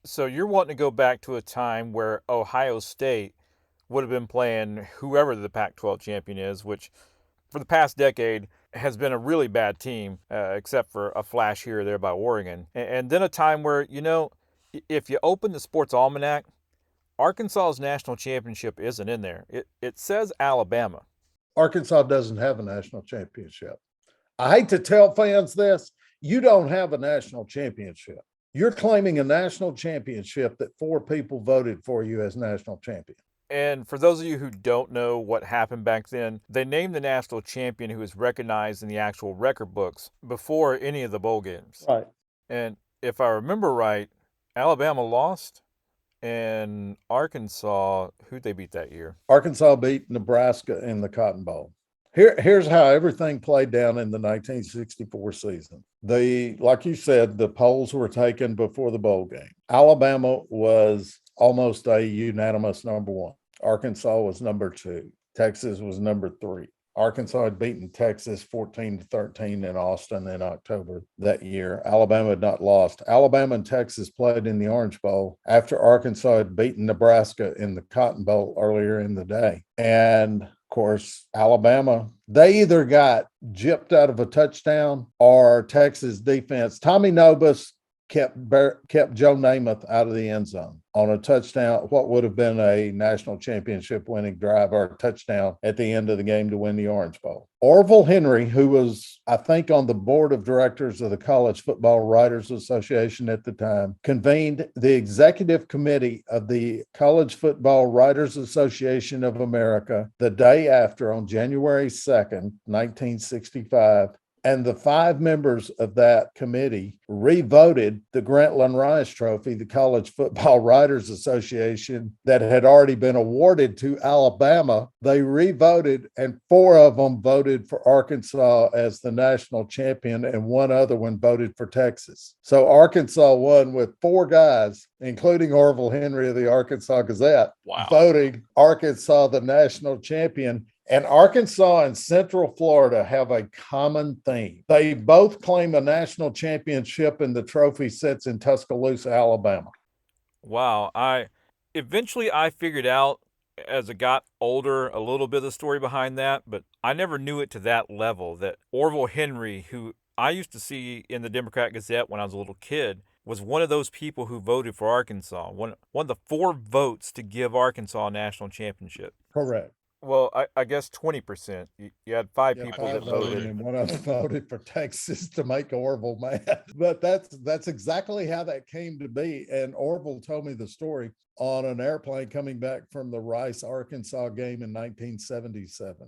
So you're wanting to go back to a time where Ohio State would have been playing whoever the Pac-12 champion is, which for the past decade has been a really bad team, except for a flash here or there by Oregon. And then a time where, if you open the sports almanac, Arkansas's national championship isn't in there. It says Alabama. Arkansas doesn't have a national championship. I hate to tell fans this, you don't have a national championship. You're claiming a national championship that four people voted for you as national champion. And for those of you who don't know what happened back then, they named the national champion who was recognized in the actual record books before any of the bowl games. Right. And if I remember right, Alabama lost, and Arkansas, who'd they beat that year? Arkansas beat Nebraska in the Cotton Bowl. Here's how everything played down in the 1964 season. Like you said, the polls were taken before the bowl game. Alabama was almost a unanimous number one. Arkansas was number two. Texas was number three. Arkansas had beaten Texas 14-13 in Austin in October that year. Alabama had not lost. Alabama and Texas played in the Orange Bowl after Arkansas had beaten Nebraska in the Cotton Bowl earlier in the day. And of course, Alabama, they either got gypped out of a touchdown or Texas defense. Tommy Nobis kept Joe Namath out of the end zone on a touchdown, what would have been a national championship winning drive or a touchdown at the end of the game to win the Orange Bowl. Orville Henry, who was, I think, on the board of directors of the College Football Writers Association at the time, convened the executive committee of the College Football Writers Association of America the day after, on January 2nd, 1965, and the five members of that committee revoted the Grantland Rice Trophy, the College Football Writers Association, that had already been awarded to Alabama. They revoted, and four of them voted for Arkansas as the national champion, and one other one voted for Texas. So Arkansas won with four guys, including Orville Henry of the Arkansas Gazette, voting Arkansas the national champion. And Arkansas and Central Florida have a common theme. They both claim a national championship, and the trophy sits in Tuscaloosa, Alabama. Wow, I eventually I figured out as I got older a little bit of the story behind that, but I never knew it to that level that Orville Henry, who I used to see in the Democrat Gazette when I was a little kid, was one of those people who voted for Arkansas. One of the four votes to give Arkansas a national championship. Correct. Well, I guess 20%. You had five Yeah, people five that voted, voted. and one of them voted for Texas to make Orville mad. But that's exactly how that came to be. And Orville told me the story on an airplane coming back from the Rice, Arkansas game in 1977.